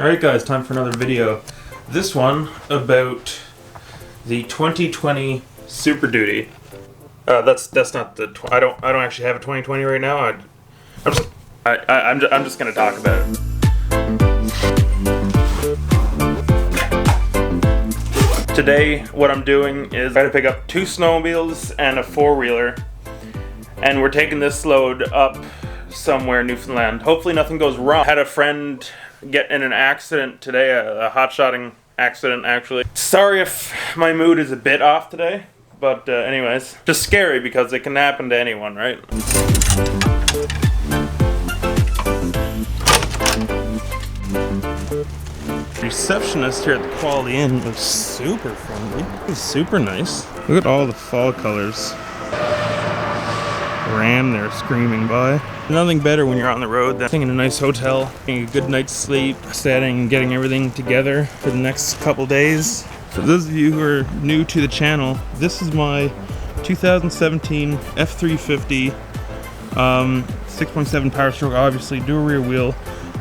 Alright guys, time for another video. This one about the 2020 SUPERDUTY. That's not the I don't actually have a 2020 right now. I'm just gonna talk about it. Today, what I'm doing is trying to pick up 2 snowmobiles and a 4-wheeler, and we're taking this load up somewhere in Newfoundland. Hopefully nothing goes wrong. Had a friend get in an accident today, a hot-shotting accident actually. Sorry if my mood is a bit off today, but anyways, just scary because it can happen to anyone, right? Receptionist here at the Quality Inn was super friendly. It was super nice. Look at all the fall colors. Ram there screaming by. Nothing better when you're on the road than staying in a nice hotel, getting a good night's sleep, setting and getting everything together for the next couple days. For those of you who are new to the channel, this is my 2017 F350 6.7 Power Stroke, obviously dual rear wheel.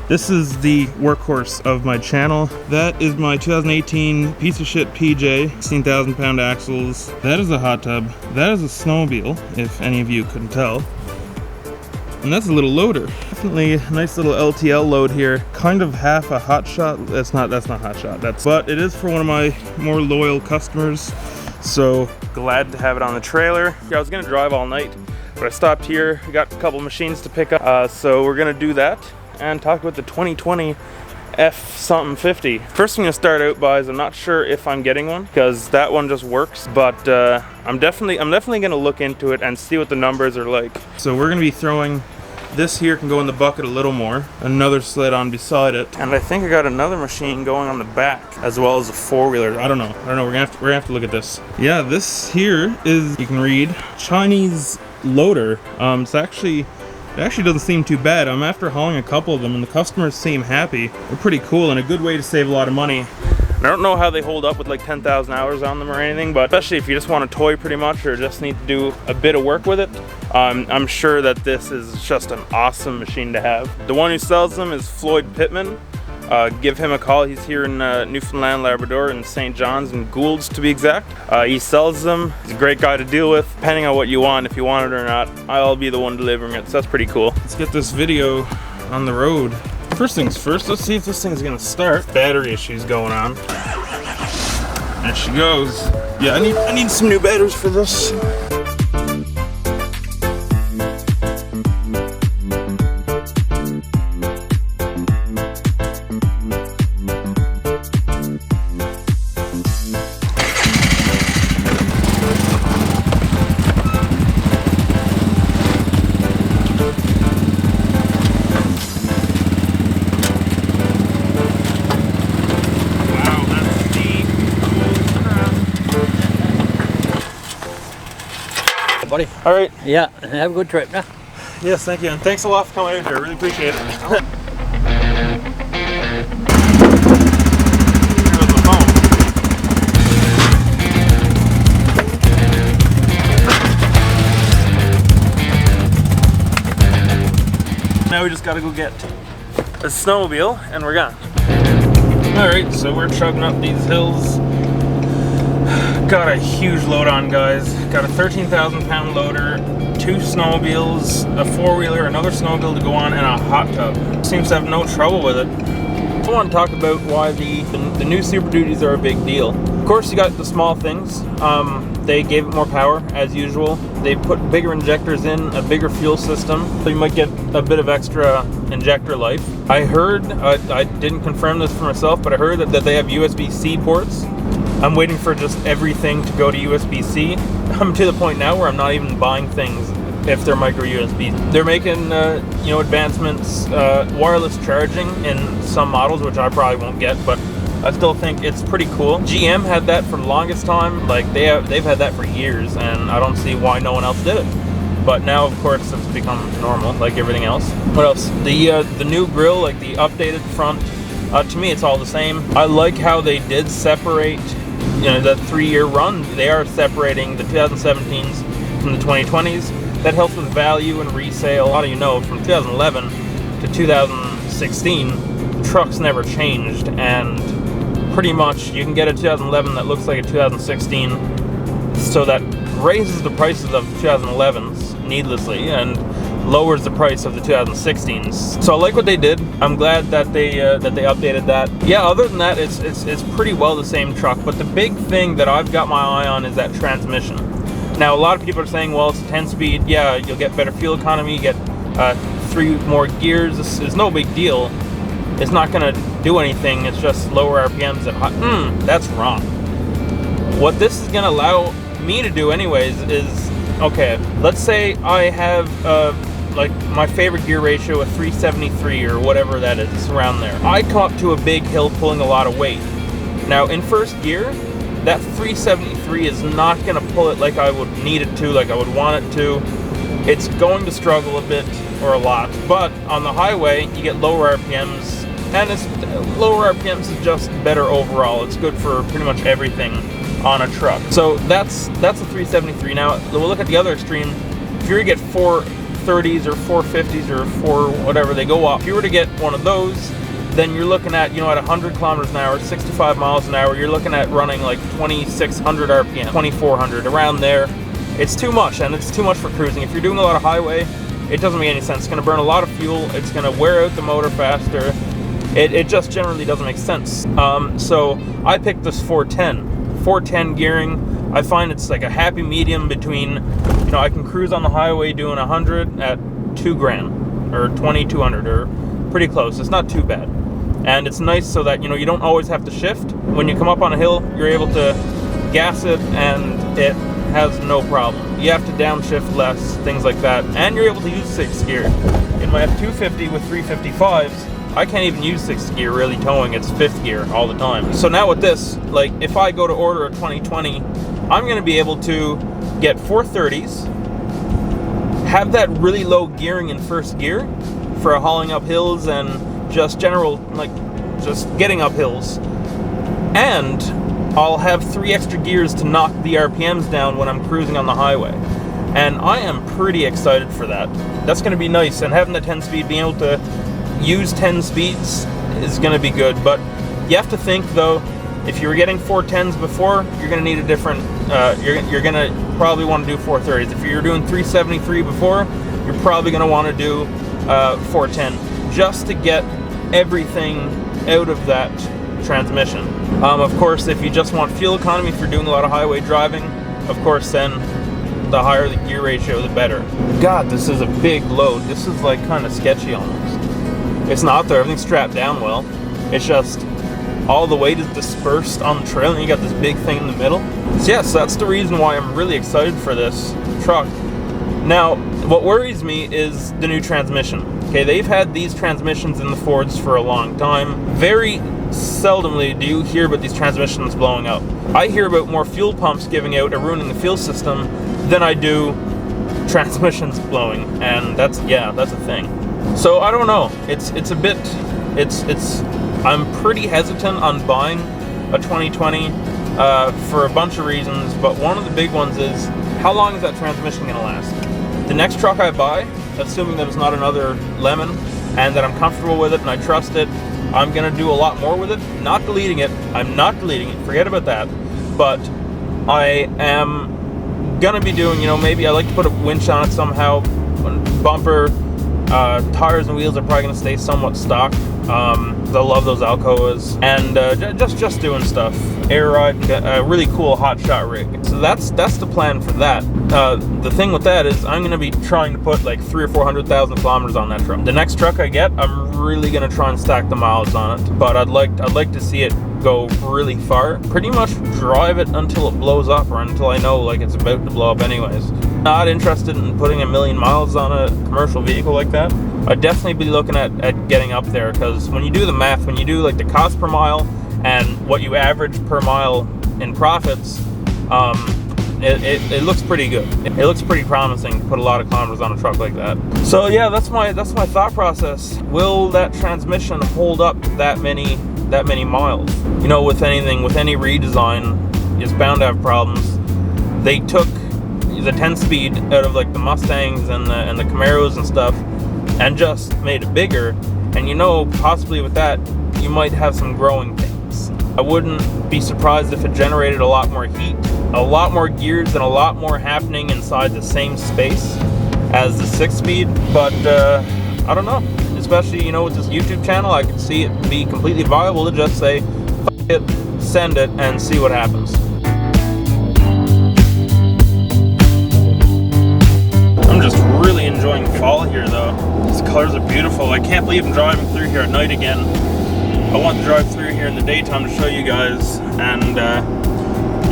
This is the workhorse of my channel. That is my 2018 piece of shit PJ, 16,000 pound axles. That is a hot tub. That is a snowmobile, if any of you couldn't tell. And that's a little loader. Definitely a nice little LTL load here. Kind of half a hot shot. That's not hot shot. But it is for one of my more loyal customers. So glad to have it on the trailer. Yeah, I was gonna drive all night, but I stopped here. We got a couple machines to pick up. So we're gonna do that and talk about the 2020 F-something 50. First thing I'm gonna start out by is I'm not sure if I'm getting one because that one just works, but I'm definitely gonna look into it and see what the numbers are like. So we're gonna be throwing this here, can go in the bucket a little more, another sled on beside it, and I think I got another machine going on the back as well as a 4-wheeler. I don't know. We're gonna have to look at this. Yeah, this here is, you can read, Chinese loader. It actually doesn't seem too bad. I'm after hauling a couple of them and the customers seem happy. They're pretty cool and a good way to save a lot of money. I don't know how they hold up with like 10,000 hours on them or anything, but especially if you just want a toy pretty much or just need to do a bit of work with it, I'm sure that this is just an awesome machine to have. The one who sells them is Floyd Pittman. Give him a call. He's here in Newfoundland, Labrador, in St. John's and Gould's to be exact. He sells them. He's a great guy to deal with, depending on what you want, if you want it or not. I'll be the one delivering it, so that's pretty cool. Let's get this video on the road. First things first, let's see if this thing's gonna start. Battery issues going on. There she goes. Yeah, I need some new batteries for this. Buddy. All right. Yeah, have a good trip now. Yes, thank you, and thanks a lot for coming out here. I really appreciate it. Here's the phone. Now we just gotta go get a snowmobile, and we're gone. All right, so we're chugging up these hills. Got a huge load on, guys. Got a 13,000 pound loader, 2 snowmobiles, a 4-wheeler, another snowmobile to go on, and a hot tub. Seems to have no trouble with it. I want to talk about why the new SUPERDUTYs are a big deal. Of course, you got the small things. They gave it more power, as usual. They put bigger injectors in, a bigger fuel system, so you might get a bit of extra injector life. I heard, I didn't confirm this for myself, but I heard that they have USB-C ports. I'm waiting for just everything to go to USB-C. I'm to the point now where I'm not even buying things if they're micro USB. They're making advancements, wireless charging in some models, which I probably won't get, but I still think it's pretty cool. GM had that for the longest time. Like they've had that for years, and I don't see why no one else did it. But now, of course, it's become normal, like everything else. What else? The new grille, like the updated front. To me, it's all the same. I like how they did separate. That 3-year run, they are separating the 2017s from the 2020s. That helps with value and resale. A lot of you know, from 2011 to 2016, truck's never changed, and pretty much you can get a 2011 that looks like a 2016, so that raises the prices of the 2011s needlessly and lowers the price of the 2016s. So I like what they did. I'm glad that they updated that. Yeah, other than that, it's pretty well the same truck. But the big thing that I've got my eye on is that transmission. Now, a lot of people are saying, well, it's a 10-speed. Yeah, you'll get better fuel economy. You get 3 more gears. This is no big deal. It's not going to do anything. It's just lower RPMs at high. That's wrong. What this is going to allow me to do anyways is, okay, let's say I have like my favorite gear ratio, a 373 or whatever that is, it's around there. I come up to a big hill pulling a lot of weight. Now in first gear, that 373 is not going to pull it like I would need it to, like I would want it to. It's going to struggle a bit or a lot, but on the highway you get lower RPMs, and it's lower RPMs is just better overall. It's good for pretty much everything on a truck. So that's a 373. Now we'll look at the other extreme. If you were to get 430s or 450s or 4 whatever they go up, if you were to get one of those, then you're looking at, you know, at 100 kilometers an hour, 65 miles an hour, you're looking at running like 2600 RPM, 2400, around there. It's too much, and it's too much for cruising. If you're doing a lot of highway, it doesn't make any sense. It's going to burn a lot of fuel. It's going to wear out the motor faster. It just generally doesn't make sense. So I picked this 410 gearing. I find it's like a happy medium between, you know, I can cruise on the highway doing 100 at 2 grand or 2200 or pretty close. It's not too bad. And it's nice so that, you know, you don't always have to shift. When you come up on a hill, you're able to gas it and it has no problem. You have to downshift less, things like that. And you're able to use 6th gear. In my F250 with 355s, I can't even use 6th gear really towing. It's 5th gear all the time. So now with this, like if I go to order a 2020, I'm going to be able to get 430s, have that really low gearing in first gear for hauling up hills and just general, like just getting up hills. And I'll have 3 extra gears to knock the RPMs down when I'm cruising on the highway. And I am pretty excited for that. That's going to be nice. And having the 10-speed, being able to use 10 speeds is going to be good. But you have to think though, if you were getting 410s before, you're going to need a different, you're going to probably want to do 430s. If you're doing 373 before, you're probably going to want to do 410 just to get everything out of that transmission. Of course, if you just want fuel economy, if you're doing a lot of highway driving, of course then the higher the gear ratio, the better. God, this is a big load. This is like kind of sketchy almost. It's not there, everything's strapped down well. It's just all the weight is dispersed on the trail and you got this big thing in the middle. So yes, that's the reason why I'm really excited for this truck. Now, what worries me is the new transmission. Okay, they've had these transmissions in the Fords for a long time. Very seldomly do you hear about these transmissions blowing up. I hear about more fuel pumps giving out or ruining the fuel system than I do transmissions blowing, and that's a thing. So I don't know. I'm pretty hesitant on buying a 2020 for a bunch of reasons, but one of the big ones is how long is that transmission going to last? The next truck I buy, assuming that it's not another lemon and that I'm comfortable with it and I trust it, I'm going to do a lot more with it. Not deleting it. I'm not deleting it. Forget about that. But I am going to be doing, you know, maybe I like to put a winch on it somehow. Bumper, tires and wheels are probably going to stay somewhat stock. I love those Alcoas. And just doing stuff. Air ride, a really cool hot shot rig. So that's the plan for that. The thing with that is I'm going to be trying to put like 300,000 or 400,000 kilometers on that truck. The next truck I get, I'm really going to try and stack the miles on it. But I'd like to see it go really far. Pretty much drive it until it blows up or until I know like it's about to blow up anyways. Not interested in putting 1 million miles on a commercial vehicle like that. I'd definitely be looking at getting up there, because when you do the math, when you do like the cost per mile and what you average per mile in profits, it looks pretty good. It looks pretty promising to put a lot of kilometers on a truck like that. So yeah, that's my thought process. Will that transmission hold up that many miles? You know, with any redesign, it's bound to have problems. They took the 10-speed out of like the Mustangs and the Camaros and stuff, and just made it bigger. And you know, possibly with that, you might have some growing pains. I wouldn't be surprised if it generated a lot more heat, a lot more gears, and a lot more happening inside the same space as the 6-speed, but I don't know. Especially, you know, with this YouTube channel, I could see it be completely viable to just say, F it, send it, and see what happens. I'm just really enjoying fall here, though. These colors are beautiful. I can't believe I'm driving through here at night again. I want to drive through here in the daytime to show you guys, and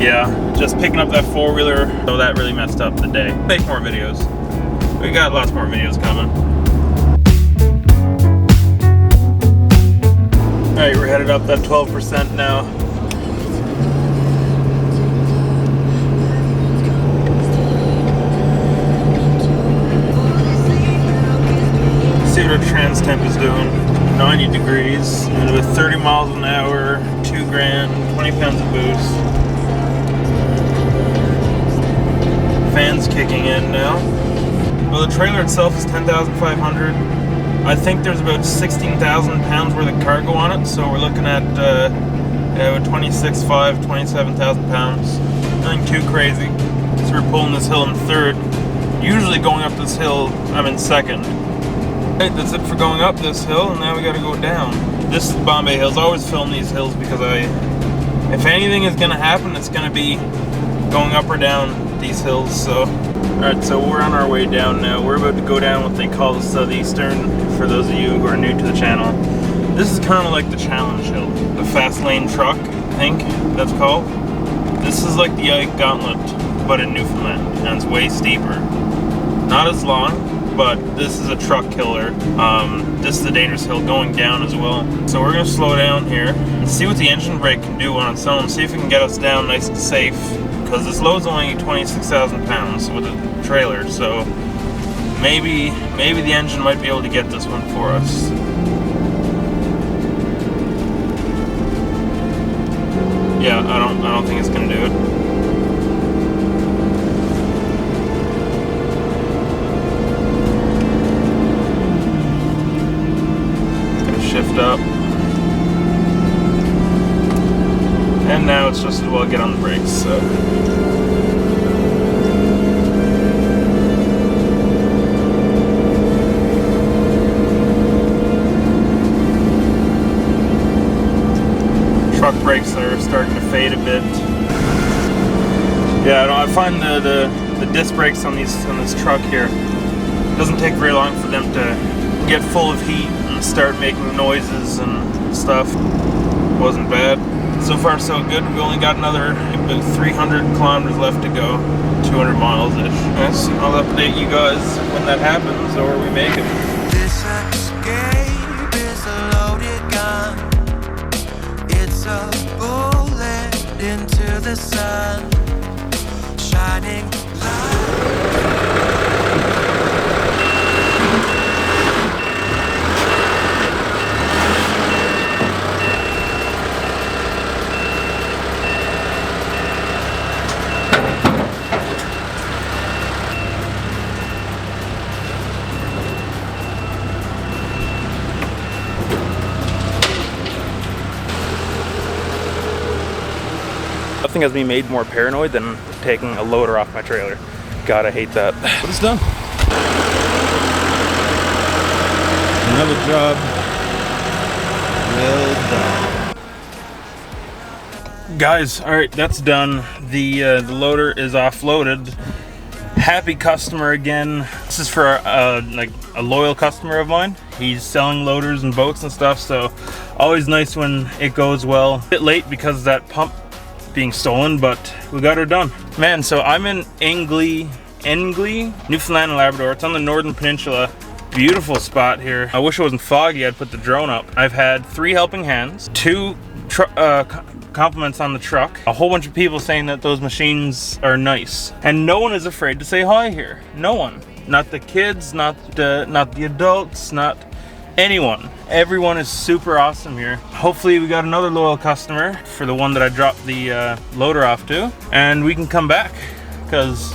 yeah, just picking up that 4-wheeler, so that really messed up the day. Make more videos. We got lots more videos coming. Alright, we're headed up that 12% now. See what our trans temp is doing. 90 degrees, and with 30 miles an hour, 2 grand, 20 pounds of boost. Fans kicking in now. Well, the trailer itself is 10,500. I think there's about 16,000 pounds worth of cargo on it, so we're looking at about 26,500, 27,000 pounds. Nothing too crazy. So we're pulling this hill in third. Usually going up this hill, I'm in second. Right, that's it for going up this hill, and now we gotta go down. This is Bombay Hills. I always film these hills because if anything is gonna happen, it's gonna be going up or down these hills, so. Alright, so we're on our way down now. We're about to go down what they call the Southeastern, for those of you who are new to the channel. This is kind of like the challenge hill. The fast lane truck, I think that's called. This is like the Ike Gauntlet, but in Newfoundland, and it's way steeper. Not as long, but this is a truck killer. This is a dangerous hill going down as well. So we're gonna slow down here and see what the engine brake can do on its own, see if it can get us down nice and safe, because this load's only 26,000 pounds with a trailer, so maybe the engine might be able to get this one for us. Yeah, I don't think it's gonna do it. Shift up, and now it's just as well get on the brakes. So truck brakes are starting to fade a bit. Yeah, I find the disc brakes on this truck here, it doesn't take very long for them to get full of heat and start making noises and stuff. Wasn't bad. So far so good. We only got another about 300 kilometers left to go. 200 miles-ish. Yes, I'll update you guys when that happens or we make it. This escape is a loaded gun. It's a bullet into the sun. Shining light. Nothing has me made more paranoid than taking a loader off my trailer. God, I hate that. But it's done. Another job well done. Guys, all right, that's done. The loader is offloaded. Happy customer again. This is for like a loyal customer of mine. He's selling loaders and boats and stuff, so always nice when it goes well. A bit late because of that pump being stolen, but we got her done. Man, so I'm in Engley, Newfoundland and Labrador. It's on the Northern Peninsula. Beautiful spot here. I wish it wasn't foggy. I'd put the drone up. I've had 3 helping hands, 2 compliments on the truck, a whole bunch of people saying that those machines are nice, and no one is afraid to say hi here. No one. Not the kids, not the adults, not anyone. Everyone is super awesome here. Hopefully we got another loyal customer for the one that I dropped the loader off to, and we can come back because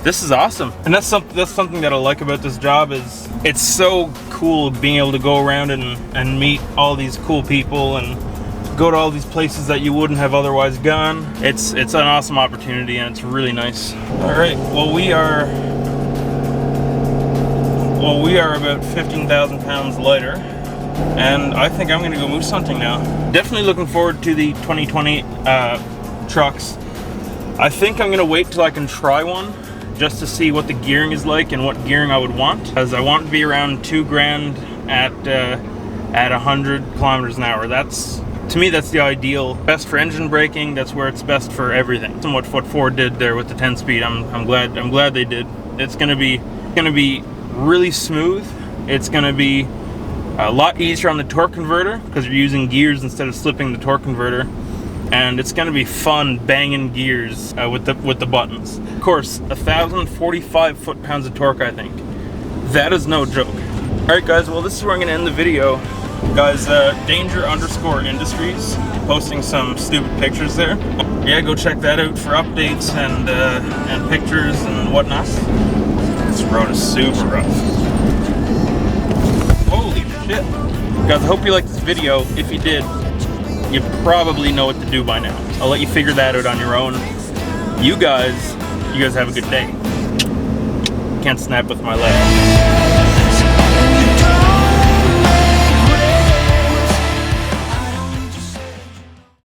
this is awesome. And that's something that I like about this job is it's so cool being able to go around and meet all these cool people and go to all these places that you wouldn't have otherwise gone. It's an awesome opportunity and it's really nice. All right, well we are about 15,000 pounds lighter, and I think I'm gonna go moose hunting now. Definitely looking forward to the 2020 trucks. I think I'm gonna wait till I can try one just to see what the gearing is like and what gearing I would want, because I want to be around 2 grand at 100 kilometers an hour. To me, that's the ideal. Best for engine braking. That's where it's best for everything. And what Ford did there with the 10-speed, I'm glad they did. It's gonna be really smooth. It's gonna be a lot easier on the torque converter because you're using gears instead of slipping the torque converter. And it's gonna be fun banging gears with the buttons. Of course, 1,045 foot-pounds of torque, I think. That is no joke. All right, guys, well, this is where I'm gonna end the video. Guys, Danger_Industries, posting some stupid pictures there. Yeah, go check that out for updates and pictures and whatnot. This road is super rough. Holy shit. Guys, I hope you liked this video. If you did, you probably know what to do by now. I'll let you figure that out on your own. You guys have a good day. Can't snap with my leg.